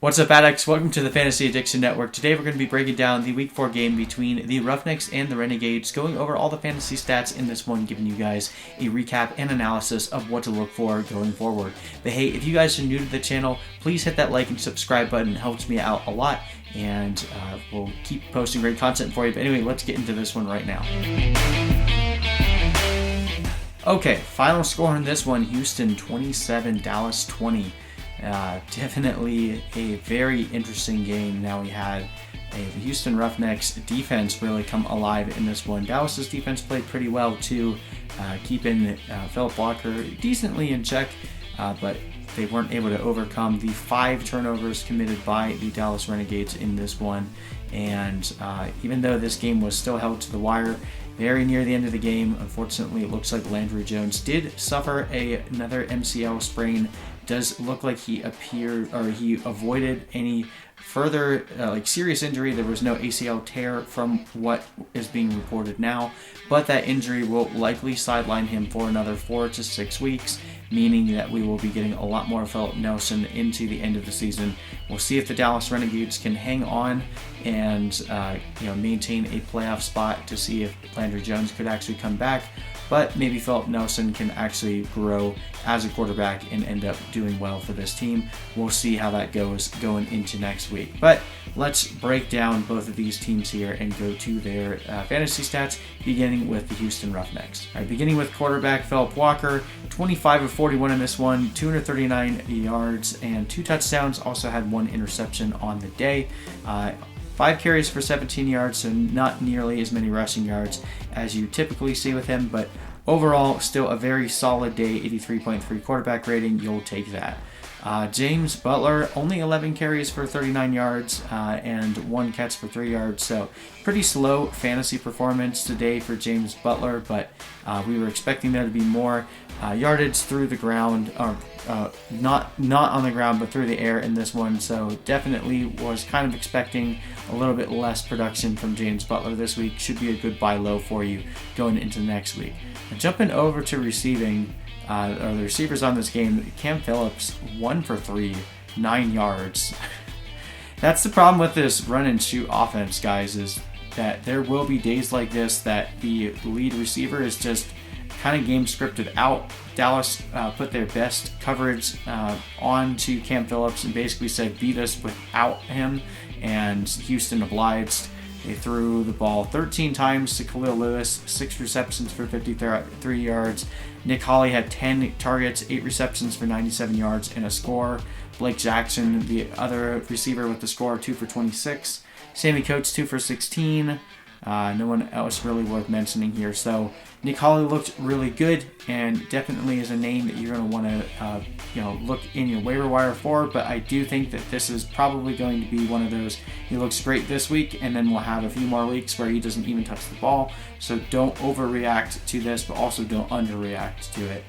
What's up, addicts? Welcome to the Fantasy Addiction Network. Today we're going to be breaking down the Week 4 game between the Roughnecks and the Renegades, going over all the fantasy stats in this one, giving you guys a recap and analysis of what to look for going forward. But hey, if you guys are new to the channel, please hit that like and subscribe button. It helps me out a lot, and we'll keep posting great content for you. But anyway, let's get into this one right now. Okay, final score in this one, Houston 27, Dallas 20. Definitely a very interesting game. Now we had the Houston Roughnecks defense really come alive in this one. Dallas's defense played pretty well too, keeping Philip Walker decently in check, but they weren't able to overcome the 5 turnovers committed by the Dallas Renegades in this one. And even though this game was still held to the wire, very near the end of the game, unfortunately, it looks like Landry Jones did suffer another MCL sprain. Does look like he avoided any further serious injury. There was no ACL tear from what is being reported now, but that injury will likely sideline him for another 4 to 6 weeks, meaning that we will be getting a lot more Philip Nelson into the end of the season. We'll see if the Dallas Renegades can hang on and maintain a playoff spot, to see if Landry Jones could actually come back. But maybe Philip Nelson can actually grow as a quarterback and end up doing well for this team. We'll see how that goes going into next week. But let's break down both of these teams here and go to their fantasy stats, beginning with the Houston Roughnecks. All right, beginning with quarterback Philip Walker, 25 of 41 in this one, 239 yards and 2 touchdowns. Also had 1 interception on the day. 5 carries for 17 yards, so not nearly as many rushing yards as you typically see with him, but overall, still a very solid day, 83.3 quarterback rating. You'll take that. James Butler, only 11 carries for 39 yards and 1 catch for 3 yards, so pretty slow fantasy performance today for James Butler, but we were expecting there to be more yardage through the ground, or not on the ground, but through the air in this one, so definitely was kind of expecting a little bit less production from James Butler this week. Should be a good buy low for you going into next week. Now, jumping over to receiving, or the receivers on this game, Cam Phillips, 1 for 3, 9 yards. That's the problem with this run and shoot offense, guys, is that there will be days like this that the lead receiver is just kind of game scripted out. Dallas put their best coverage on to Cam Phillips and basically said, beat us without him, and Houston obliged. They threw the ball 13 times to Khalil Lewis, 6 receptions for 53 yards. Nick Hawley had 10 targets, 8 receptions for 97 yards and a score. Blake Jackson, the other receiver, with the score, 2 for 26. Sammy Coates, 2 for 16. No one else really worth mentioning here. So Nick Hawley looked really good, and definitely is a name that you're going to want to look in your waiver wire for. But I do think that this is probably going to be one of those, he looks great this week, and then we'll have a few more weeks where he doesn't even touch the ball. So don't overreact to this, but also don't underreact to it.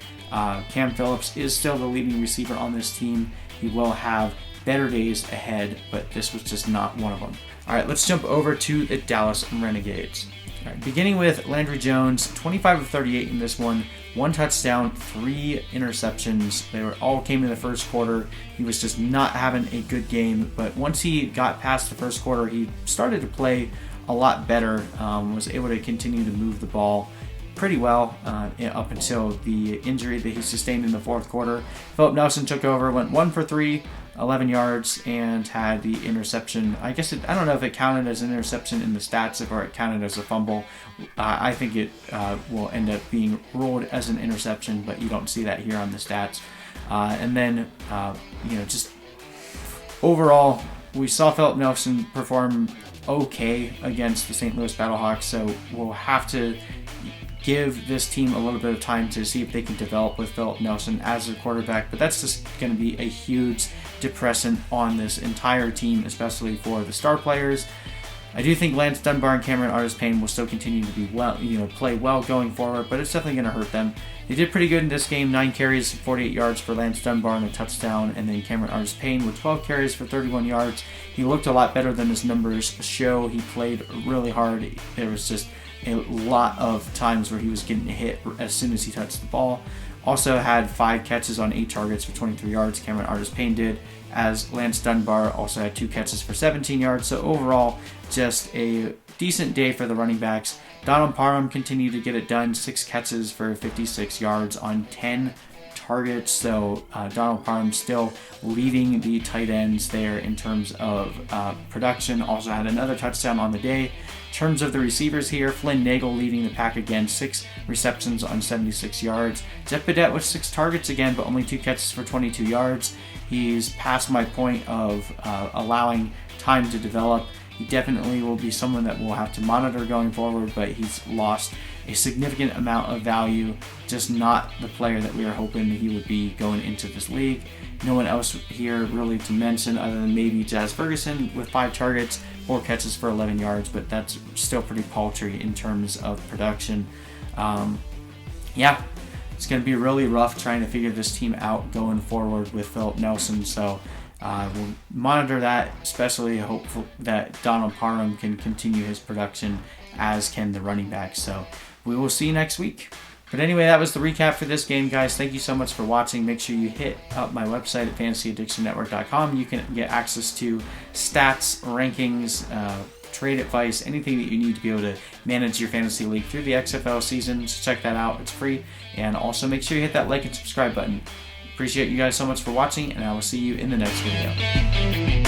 Cam Phillips is still the leading receiver on this team. He will have better days ahead, but this was just not one of them. All right, let's jump over to the Dallas Renegades. All right, beginning with Landry Jones, 25 of 38 in this one, 1 touchdown, 3 interceptions. They all came in the first quarter. He was just not having a good game, but once he got past the first quarter, he started to play a lot better, was able to continue to move the ball pretty well up until the injury that he sustained in the fourth quarter. Philip Nelson took over, went 1 for 3, 11 yards, and had the interception. I don't know if it counted as an interception in the stats or it counted as a fumble. I think it will end up being ruled as an interception, but you don't see that here on the stats. And then, just overall, we saw Philip Nelson perform okay against the St. Louis Battlehawks, so we'll have to give this team a little bit of time to see if they can develop with Philip Nelson as a quarterback, but that's just going to be a huge depressant on this entire team, especially for the star players. I do think Lance Dunbar and Cameron Artis-Payne will still continue to be play well going forward, but it's definitely going to hurt them. They did pretty good in this game, 9 carries, 48 yards for Lance Dunbar and a touchdown, and then Cameron Artis-Payne with 12 carries for 31 yards. He looked a lot better than his numbers show. He played really hard. There was just a lot of times where he was getting hit as soon as he touched the ball. Also had 5 catches on 8 targets for 23 yards. Cameron Artis-Payne did. as Lance Dunbar also had 2 catches for 17 yards. So overall, just a decent day for the running backs. Donald Parham continued to get it done, 6 catches for 56 yards on 10 targets. So Donald Parham still leading the tight ends there in terms of production. Also had another touchdown on the day. In terms of the receivers here, Flynn Nagel leading the pack again, 6 receptions on 76 yards. Jeff Badet with 6 targets again, but only 2 catches for 22 yards. He's past my point of allowing time to develop. He definitely will be someone that we'll have to monitor going forward, but he's lost a significant amount of value, just not the player that we were hoping he would be going into this league. No one else here really to mention other than maybe Jazz Ferguson with 5 targets, 4 catches for 11 yards, but that's still pretty paltry in terms of production. It's going to be really rough trying to figure this team out going forward with Philip Nelson, so we'll monitor that, especially hopeful that Donald Parham can continue his production, as can the running backs. So we will see you next week. But anyway, that was the recap for this game, guys. Thank you so much for watching. Make sure you hit up my website at fantasyaddictionnetwork.com. You can get access to stats, rankings, trade advice, anything that you need to be able to manage your fantasy league through the XFL season. So check that out. It's free. And also make sure you hit that like and subscribe button. Appreciate you guys so much for watching, and I will see you in the next video.